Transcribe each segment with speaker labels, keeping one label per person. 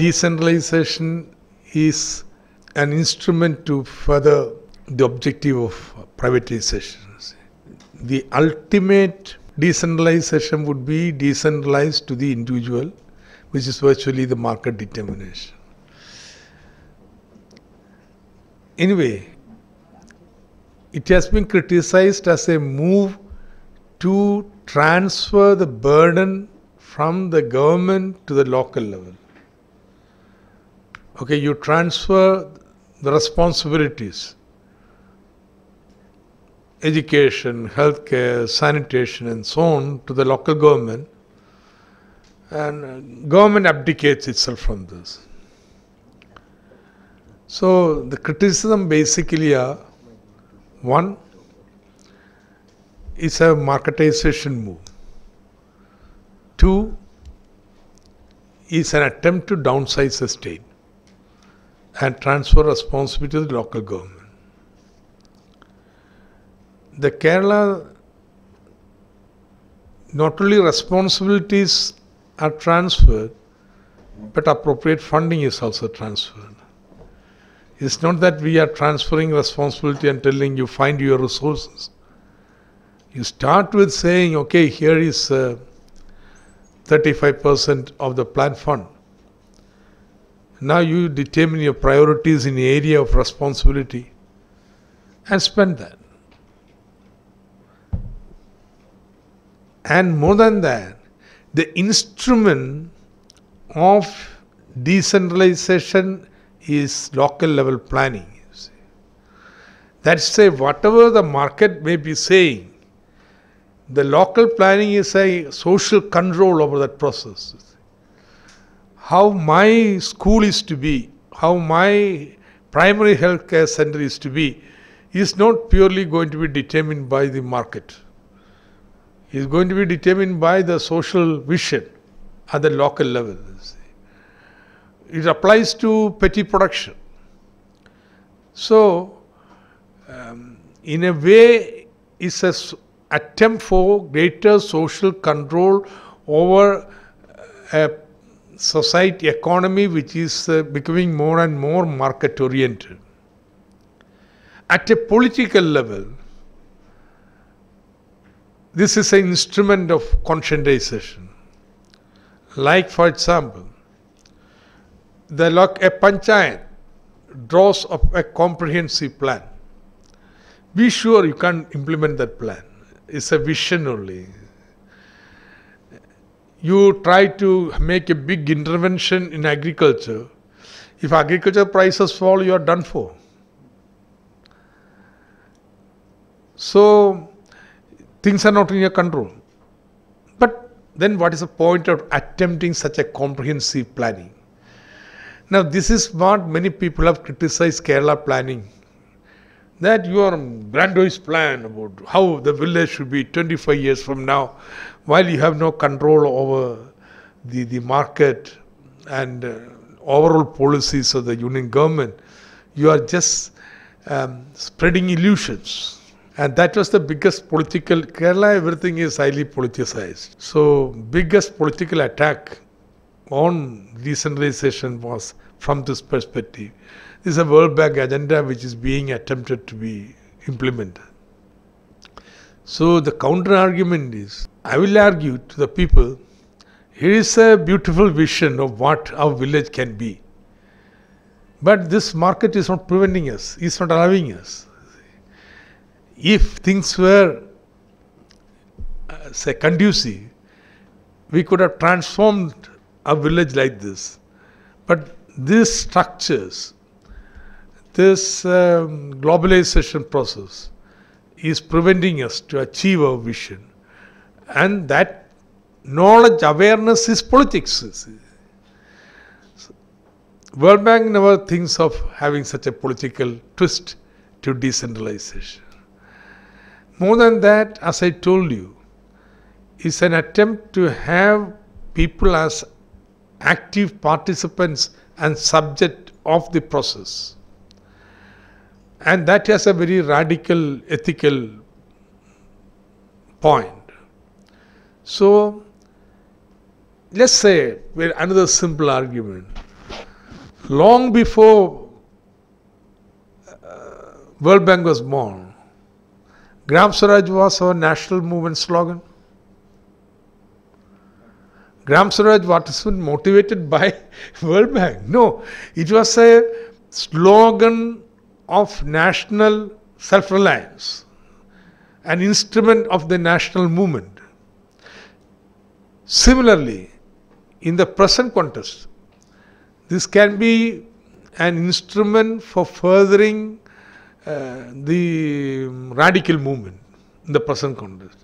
Speaker 1: decentralization is an instrument to further the objective of privatization. The ultimate decentralization would be decentralized to the individual, which is virtually the market determination. Anyway, it has been criticized as a move to transfer the burden from the government to the local level. Okay, you transfer the responsibilities, education, healthcare, sanitation and so on to the local government, and government abdicates itself from this. So the criticism basically are, one, it's a marketization move. Two, is an attempt to downsize the state and transfer responsibility to the local government. The Kerala, not only responsibilities are transferred, but appropriate funding is also transferred. It's not that we are transferring responsibility and telling you find your resources. You start with saying, okay, here is 35% of the plan fund. Now you determine your priorities in the area of responsibility and spend that. And more than that, the instrument of decentralization is local level planning. That's say whatever the market may be saying, the local planning is a social control over that process. How my school is to be, how my primary health care center is to be, is not purely going to be determined by the market. Is going to be determined by the social vision at the local level. It applies to petty production. So, in a way, it's an attempt for greater social control over a society economy which is becoming more and more market oriented. At a political level, this is an instrument of conscientization. Like, for example, a panchayat draws up a comprehensive plan. Be sure you can't implement that plan. It's a vision only. You try to make a big intervention in agriculture. If agriculture prices fall, you are done for. So, things are not in your control. But then what is the point of attempting such a comprehensive planning? Now this is what many people have criticized Kerala planning. That your grandiose plan about how the village should be 25 years from now, while you have no control over the market and overall policies of the union government, you are just spreading illusions. And that was the biggest political, Kerala everything is highly politicized. So biggest political attack on decentralization was from this perspective. This is a World Bank agenda which is being attempted to be implemented. So the counter argument is, I will argue to the people, here is a beautiful vision of what our village can be. But this market is not preventing us, it's not allowing us. If things were, say, conducive, we could have transformed a village like this. But these structures, this globalization process is preventing us to achieve our vision. And that knowledge, awareness is politics. World Bank never thinks of having such a political twist to decentralization. More than that, as I told you, is an attempt to have people as active participants and subject of the process. And that has a very radical ethical point. So, let's say, another simple argument. Long before World Bank was born, Gram Swaraj was our national movement slogan. Gram Swaraj was motivated by World Bank. No, it was a slogan of national self-reliance, an instrument of the national movement. Similarly, in the present context, this can be an instrument for furthering the radical movement in the present context.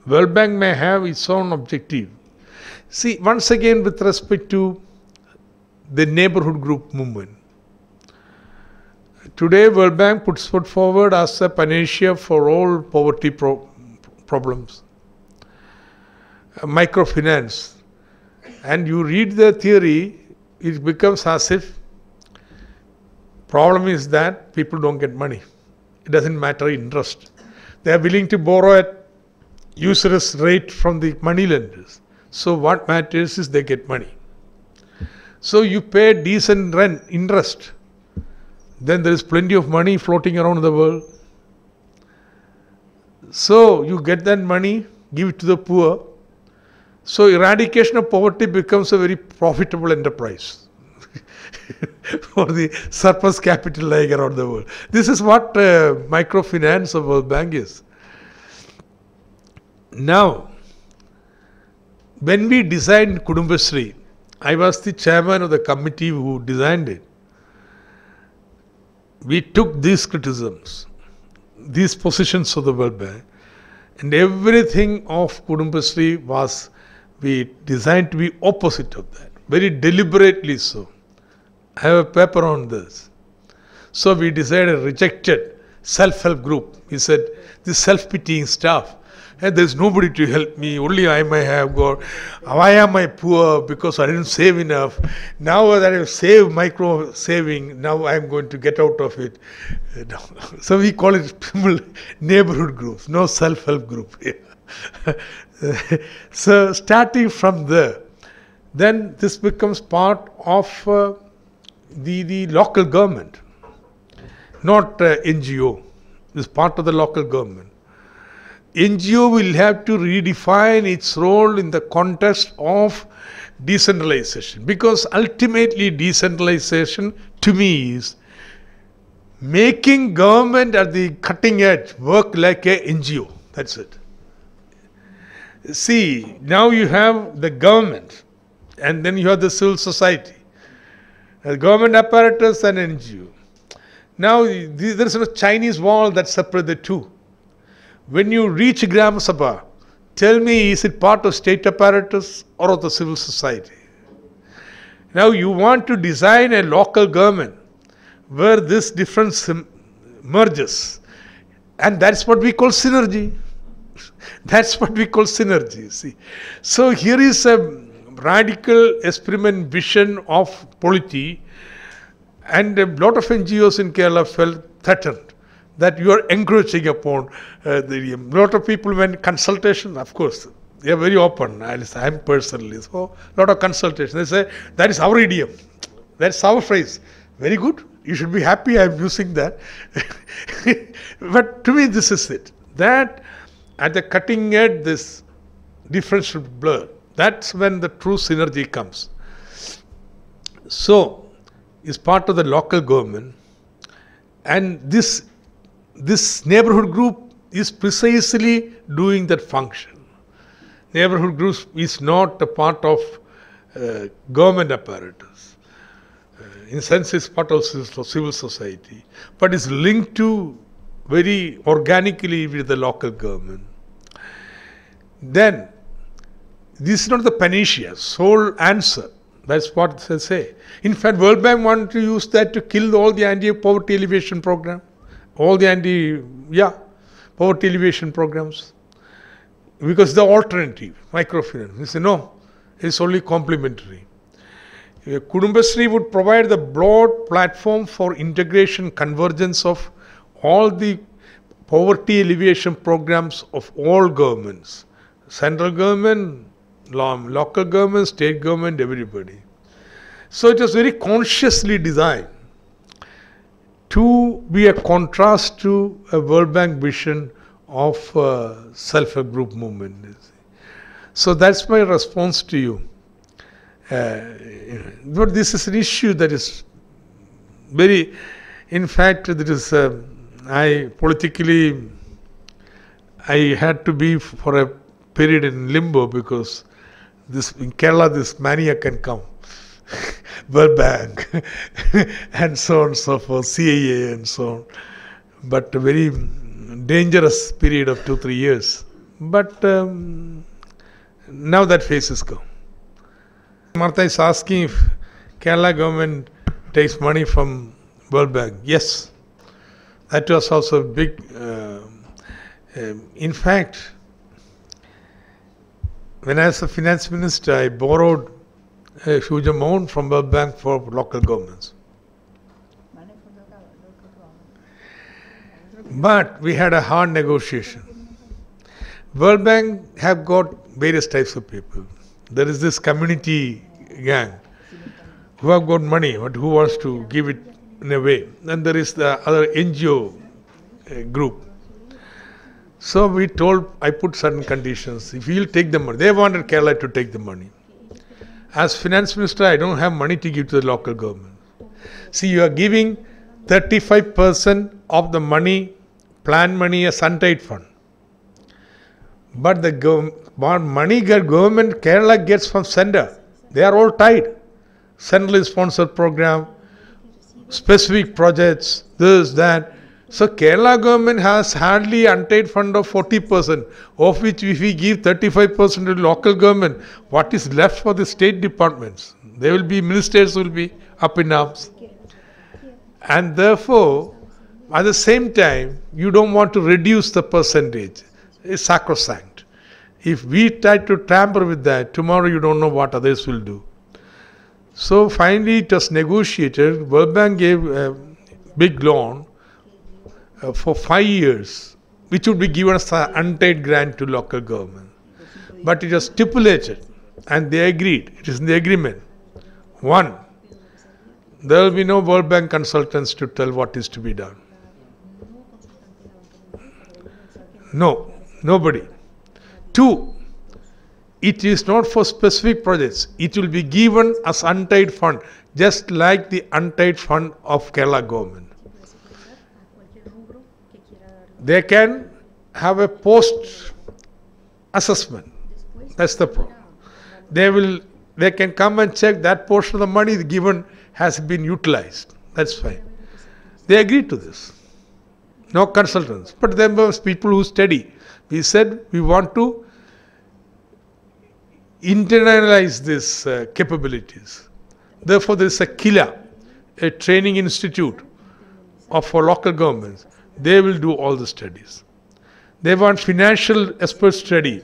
Speaker 1: World Bank may have its own objective. See, once again, with respect to the neighborhood group movement, today World Bank puts forward as a panacea for all poverty problems, microfinance, and you read the theory, it becomes as if problem is that people don't get money. It doesn't matter interest. They are willing to borrow at usurious rate from the money lenders. So what matters is they get money. So you pay decent rent, interest. Then there is plenty of money floating around the world. So you get that money, give it to the poor. So eradication of poverty becomes a very profitable enterprise for the surplus capital lying around the world. This is what microfinance of World Bank is. Now, when we designed Kudumbashree, I was the chairman of the committee who designed it. We took these criticisms, these positions of the World Bank, and everything of Kudumbashree was we designed to be opposite of that, very deliberately so. I have a paper on this. So we decided rejected self-help group. He said, this self-pitying stuff, and there's nobody to help me, only I may have got, why am I poor? Because I didn't save enough. Now that I've saved micro saving, now I'm going to get out of it. So we call it neighborhood groups, no self-help group. So starting from there, then this becomes part of the local government, not NGO. It's part of the local government. NGO will have to redefine its role in the context of decentralization, because ultimately decentralization to me is making government at the cutting edge work like a NGO. That's it. See, now you have the government and then you have the civil society, the government apparatus and NGO. Now there is a Chinese wall that separates the two. When you reach Gram Sabha, tell me, is it part of state apparatus or of the civil society? Now you want to design a local government where this difference merges, and that's what we call synergy. That's what we call synergy, see. So here is a radical experiment vision of polity, and a lot of NGOs in Kerala felt threatened that you are encroaching upon the area. A lot of people, when consultation, of course, they are very open. I'm personally, so a lot of consultation. They say, that is our idiom. That's our phrase. Very good. You should be happy I'm using that. But to me, this is it. That at the cutting edge, this difference should blur. That's when the true synergy comes. So, it's part of the local government, and this neighborhood group is precisely doing that function. Neighborhood group is not a part of government apparatus. In a sense, it's part of civil society, but it's linked to very organically with the local government. Then, this is not the panacea, sole answer. That's what they say. In fact, World Bank wanted to use that to kill all the anti-poverty alleviation program. All the poverty alleviation programs, because the alternative, microfinance. They say, no, it's only complementary. Kudumbashree would provide the broad platform for integration, convergence of all the poverty alleviation programs of all governments. Central government, local government, state government, everybody. So it was very consciously designed to be a contrast to a World Bank vision of self-help group movement. So that's my response to you. But this is an issue that is very, in fact, there is, I had to be for a period in limbo because in Kerala this mania can come. World Bank and so on and so forth, CIA and so on. But a very dangerous period of 2-3 years. But now that phase is gone. Martha is asking if Kerala government takes money from World Bank. Yes, that was also big. In fact, when I was a finance minister, I borrowed a huge amount from World Bank for local governments. But we had a hard negotiation. World Bank have got various types of people. There is this community gang who have got money, but who wants to give it in a way. Then there is the other NGO group. So I put certain conditions. If you'll take the money, they wanted Kerala to take the money. As finance minister, I don't have money to give to the local government. See, you are giving 35% of the money, plan money as untied fund. But the money government Kerala gets from center, they are all tied. Centrally sponsored program, specific projects, this, that. So Kerala government has hardly untied fund of 40%, of which if we give 35% to local government, what is left for the state departments? They will be, ministers will be up in arms. And therefore, at the same time, you don't want to reduce the percentage. It's sacrosanct. If we try to tamper with that, tomorrow you don't know what others will do. So finally it was negotiated. World Bank gave a big loan for 5 years, which would be given as an untied grant to local government. But it was stipulated and they agreed. It is in the agreement. One, there will be no World Bank consultants to tell what is to be done. No, nobody. Two, it is not for specific projects. It will be given as untied fund, just like the untied fund of Kerala government. They can have a post assessment. That's the problem. They can come and check that portion of the money given has been utilized. That's fine. They agreed to this. No consultants. But there were people who study. We said we want to internalize these capabilities. Therefore, there is a KILA, a training institute for local governments. They will do all the studies. They want financial expert study.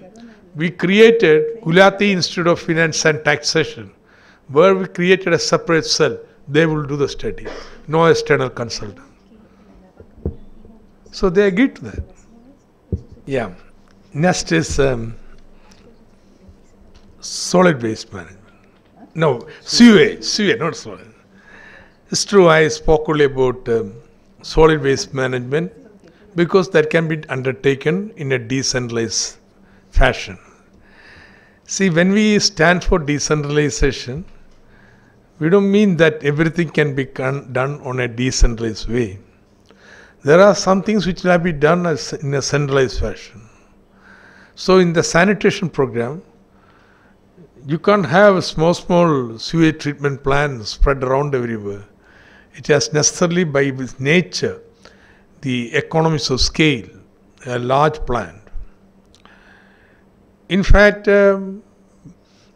Speaker 1: We created Gulati Institute of Finance and Taxation, where we created a separate cell. They will do the study. No external consultant. So they agreed to that. Yeah. Next is solid waste management. No, sewage, not solid. It's true, I spoke only about solid waste management because that can be undertaken in a decentralized fashion. See, when we stand for decentralization, we don't mean that everything can be done on a decentralized way. There are some things which will be done in a centralized fashion. So in the sanitation program, you can't have small sewage treatment plants spread around everywhere. It has necessarily, by its nature, the economies of scale, a large plant. In fact,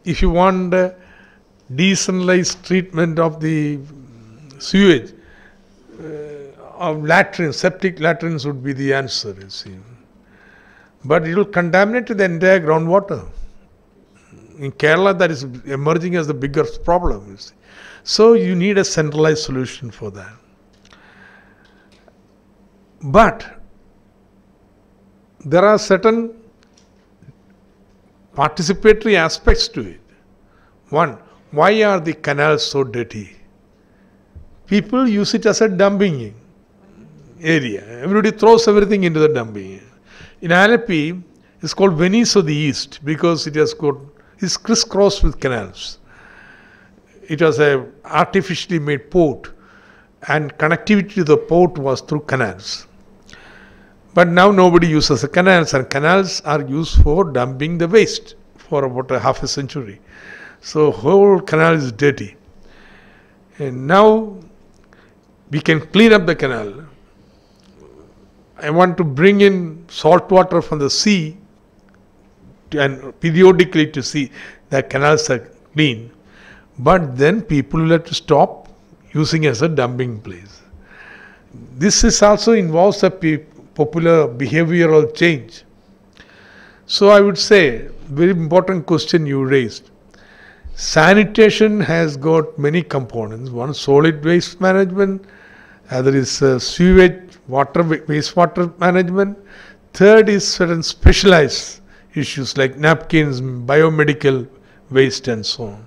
Speaker 1: if you want decentralized treatment of the sewage, of latrines, septic latrines would be the answer, you see. But it will contaminate the entire groundwater. In Kerala, that is emerging as the biggest problem, you see. So you need a centralized solution for that. But there are certain participatory aspects to it. One, Why are the canals so dirty? People use it as a dumping area. Everybody throws everything into the dumping. In Alleppey, it's called Venice of the East because it's crisscrossed with canals. It was a artificially made port, and connectivity to the port was through canals. But now nobody uses the canals, and canals are used for dumping the waste for about half a century. So whole canal is dirty. And now we can clean up the canal. I want to bring in salt water from the sea and periodically to see that canals are clean. But then people will have to stop using it as a dumping place. This is also involves a popular behavioral change. So I would say, very important question you raised. Sanitation has got many components. One, solid waste management. Other is sewage, wastewater management. Third is certain specialized issues like napkins, biomedical waste and so on.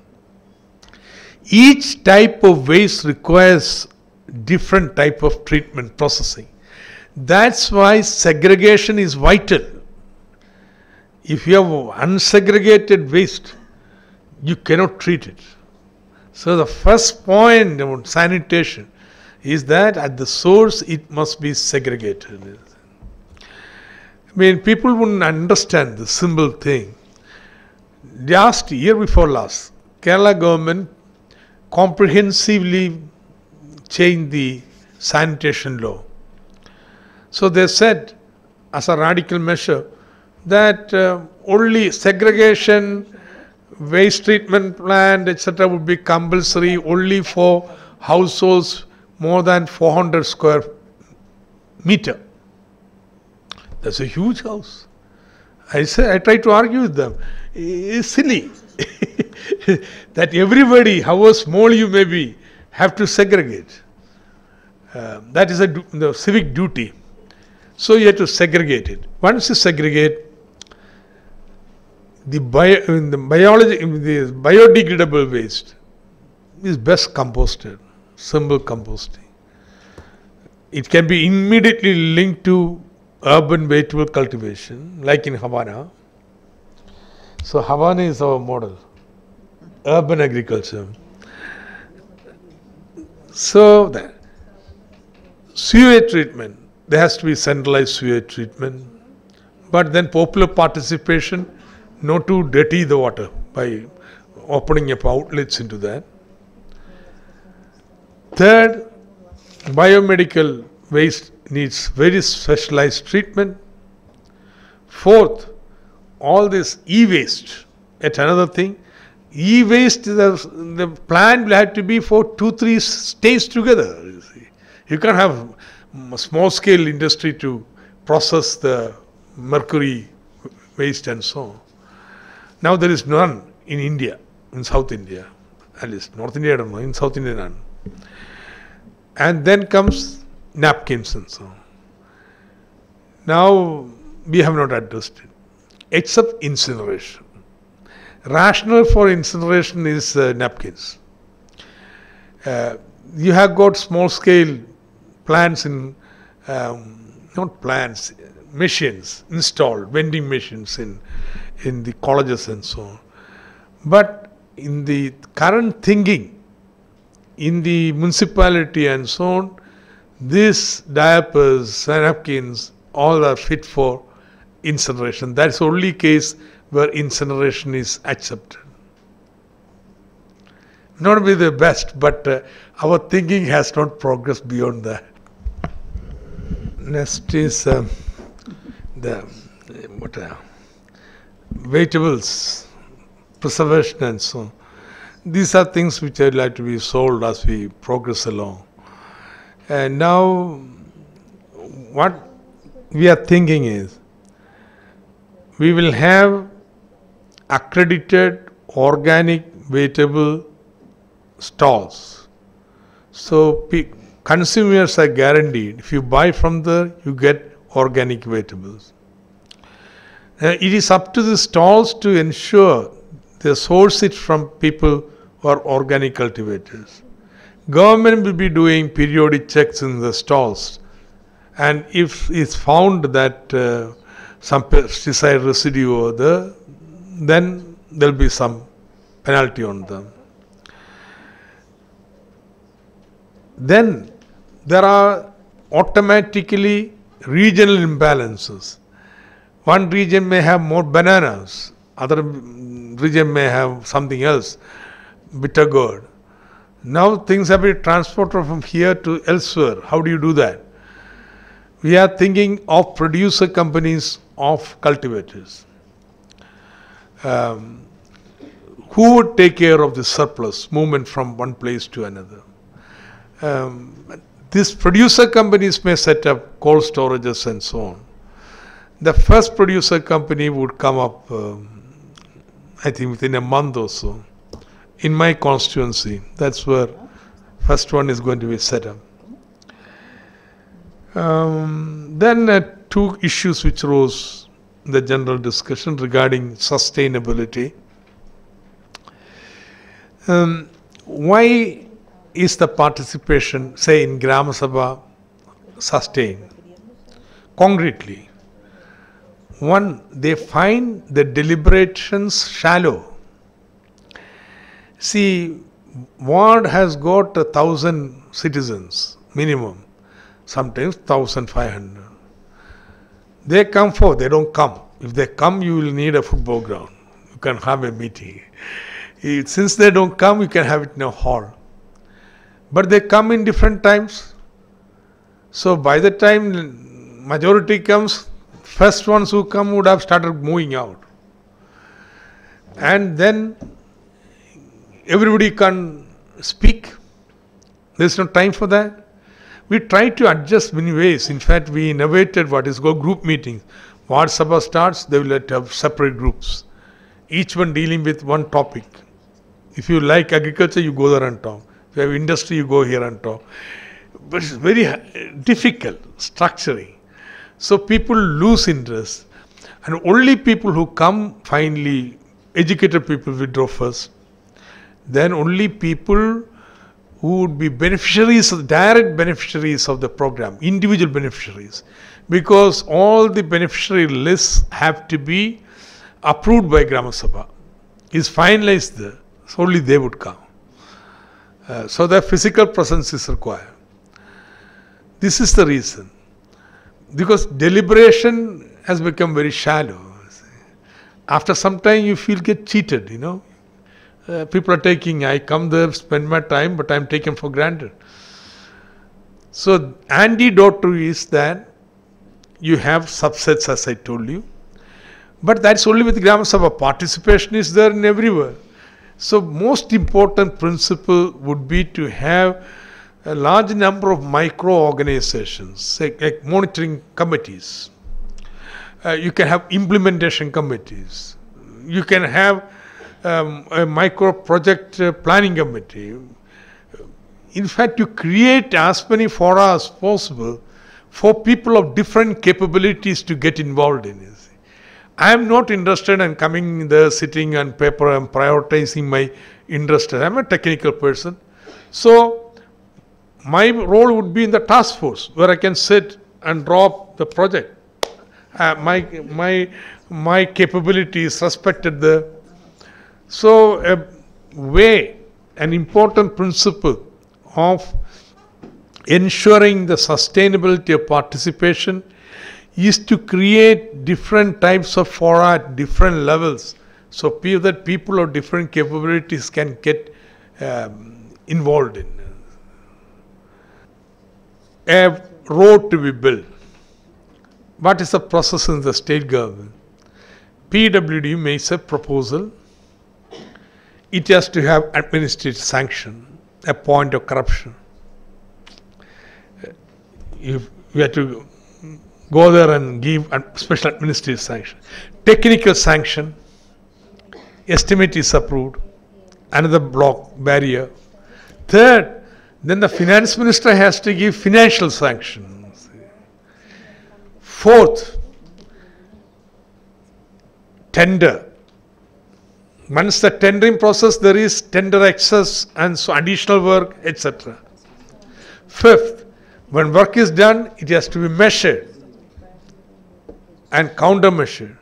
Speaker 1: Each type of waste requires different type of treatment processing. That's why segregation is vital. If you have unsegregated waste, you cannot treat it. So the first point about sanitation is that at the source it must be segregated. I mean, people wouldn't understand the simple thing. Year before last, Kerala government comprehensively changed the sanitation law. So they said, as a radical measure, that only segregation, waste treatment plant, etc. would be compulsory only for households more than 400 square meter. That's a huge house. I try to argue with them. It's silly that everybody, however small you may be, have to segregate. That is the civic duty. So you have to segregate it. Once you segregate, the biodegradable waste is best composted, simple composting. It can be immediately linked to urban vegetable cultivation, like in Havana. So Havana is our model, urban agriculture. So the sewage treatment, there has to be centralized sewage treatment, but then popular participation, not to dirty the water by opening up outlets into that. Third, biomedical waste needs very specialized treatment. Fourth, all this e-waste, yet another thing. E-waste, the plant will have to be for 2-3 stays together. You see, you can't have a small-scale industry to process the mercury waste and so on. Now there is none in India, in South India, at least North India I don't know, in South India none. And then comes napkins and so on. Now we have not addressed it, except incineration. Rationale for incineration is napkins. You have got small-scale plants in, not plants, machines installed, vending machines in the colleges and so on. But in the current thinking, in the municipality and so on, these diapers, napkins, all are fit for incineration. That's the only case where incineration is accepted. Not be the best, but our thinking has not progressed beyond that. Next is vegetables, preservation and so on. These are things which I'd like to be solved as we progress along. And now what we are thinking is, we will have accredited organic vegetable stalls. So consumers are guaranteed, if you buy from there, you get organic vegetables. It is up to the stalls to ensure they source it from people or organic cultivators. Government will be doing periodic checks in the stalls, and if it's found that some pesticide residue over there, then there will be some penalty on them. Then there are automatically regional imbalances. One region may have more bananas, other region may have something else, bitter gourd. Now things have been transported from here to elsewhere. How do you do that? We are thinking of producer companies of cultivators. Who would take care of the surplus movement from one place to another? These producer companies may set up cold storages and so on. The first producer company would come up, I think within a month or so. In my constituency, that's where first one is going to be set up. Then two issues which rose in the general discussion regarding sustainability. Why is the participation, say in Gram Sabha, sustained? Concretely, one, they find the deliberations shallow. See, ward has got 1,000 citizens minimum, sometimes 1,500. They come for, they don't come. If they come, you will need a football ground. You can have a meeting. Since they don't come, you can have it in a hall. But they come in different times. So by the time majority comes, first ones who come would have started moving out. And then everybody can speak. There's no time for that. We try to adjust many ways. In fact, we innovated what is called group meetings. Ward Sabha starts, they will have separate groups, each one dealing with one topic. If you like agriculture, you go there and talk. If you have industry, you go here and talk. But it's very difficult structuring. So people lose interest. And only people who come, finally, educated people withdraw first. Then only people who would be beneficiaries, direct beneficiaries of the program, individual beneficiaries. Because all the beneficiary lists have to be approved by Gram Sabha. Is finalized there. So only they would come. So the physical presence is required. This is the reason. Because deliberation has become very shallow. After some time you get cheated, you know. People are taking, I come there, spend my time, but I'm taken for granted. So antidote to is that you have subsets, as I told you. But that's only with Gram Sabha. Participation is there in everywhere. So most important principle would be to have a large number of micro-organizations, like monitoring committees. You can have implementation committees. You can have a micro-project planning committee. In fact, you create as many fora as possible for people of different capabilities to get involved in it. I am not interested in coming there, sitting on paper and prioritizing my interest. I am a technical person. So my role would be in the task force where I can sit and drop the project. My capability is respected there. So an important principle of ensuring the sustainability of participation is to create different types of fora at different levels, so that people of different capabilities can get involved in. A road to be built. What is the process in the state government? PWD makes a proposal. It has to have administrative sanction, a point of corruption. If we have to go there and give a special administrative sanction. Technical sanction, estimate is approved, another block, barrier. Third, then the finance minister has to give financial sanction. Fourth, tender. Once the tendering process, there is tender excess and so additional work, etc. Fifth, when work is done, it has to be measured and countermeasured.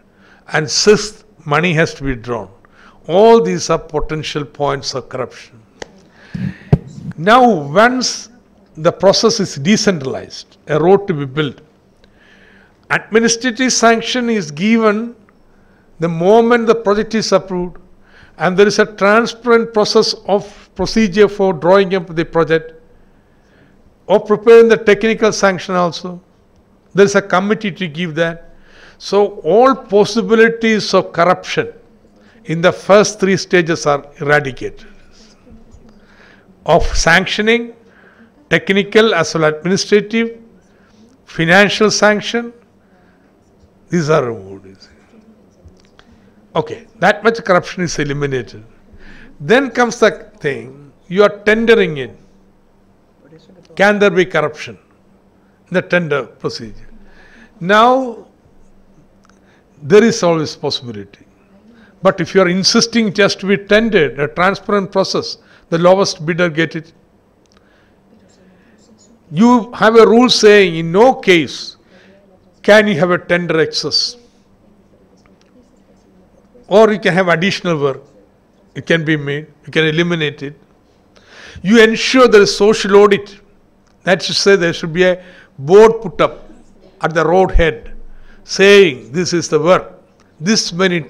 Speaker 1: And sixth, money has to be drawn. All these are potential points of corruption. Now, once the process is decentralized, a road to be built, administrative sanction is given the moment the project is approved, and there is a transparent procedure for drawing up the project or preparing the technical sanction also. There is a committee to give that. So all possibilities of corruption in the first three stages are eradicated. Of sanctioning, technical as well as administrative, financial sanction, these are removed. Okay, that much corruption is eliminated. Then comes the thing, you are tendering it. Can there be corruption in the tender procedure? Now, there is always possibility. But if you are insisting just to be tendered, a transparent process, the lowest bidder get it. You have a rule saying in no case can you have a tender excess. Or you can have additional work. It can be made. You can eliminate it. You ensure there is social audit. That should say there should be a board put up at the road head saying this is the work. This many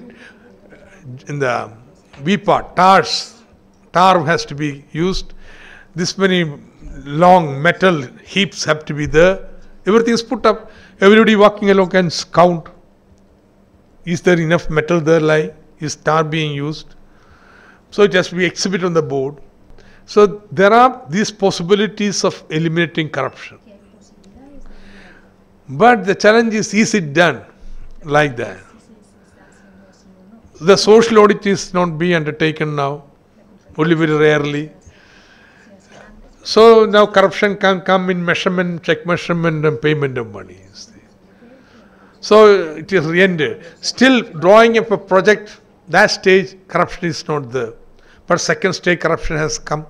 Speaker 1: in the V part, tar has to be used. This many long metal heaps have to be there. Everything is put up. Everybody walking along can count. Is there enough metal there lying? Is tar being used? So it has to be exhibited on the board. So there are these possibilities of eliminating corruption. But the challenge is it done like that? The social audit is not being undertaken now, only very rarely. So now corruption can come in measurement, check measurement and payment of money. So it is ended. Still drawing up a project, that stage corruption is not there. But second stage corruption has come.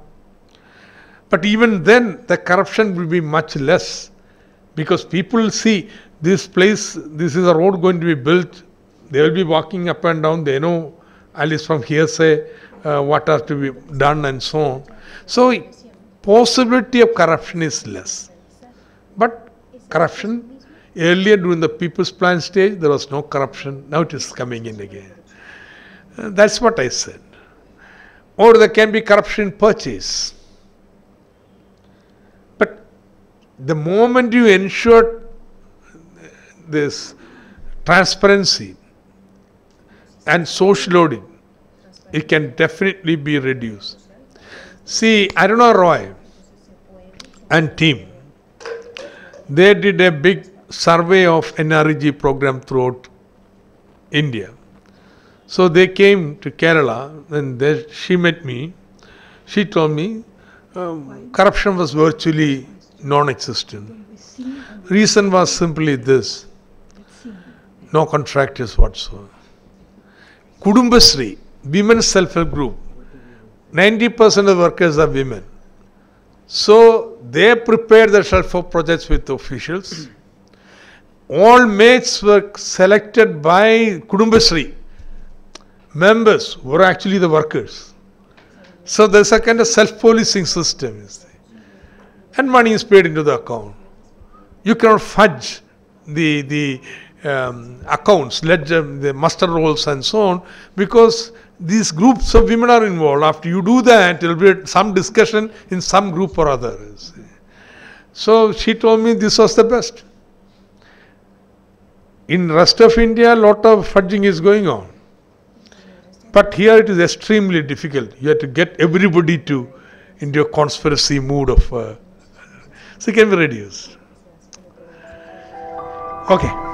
Speaker 1: But even then the corruption will be much less because people see this place, this is a road going to be built. They will be walking up and down. They know at least from hearsay what are to be done and so on. So possibility of corruption is less. But corruption, earlier during the people's plan stage, there was no corruption. Now it is coming in again. That's what I said. Or there can be corruption in purchase. But the moment you ensure this transparency and social audit, it can definitely be reduced. See, Aruna Roy and team, they did a big survey of NREG program throughout India. So they came to Kerala and she met me. She told me corruption was virtually non-existent. Reason was simply this: no contractors whatsoever. Kudumbasri, women's self-help group, 90% of the workers are women. So they prepared the self-help projects with officials. All mates were selected by Kudumbasri. Members were actually the workers. So there's a kind of self-policing system. And money is paid into the account. You cannot fudge the accounts, ledger, the muster rolls and so on, because these groups of women are involved. After you do that, there will be some discussion in some group or other. So she told me this was the best. In rest of India, a lot of fudging is going on. But here it is extremely difficult. You have to get everybody into a conspiracy mood of, so it can be reduced. Okay.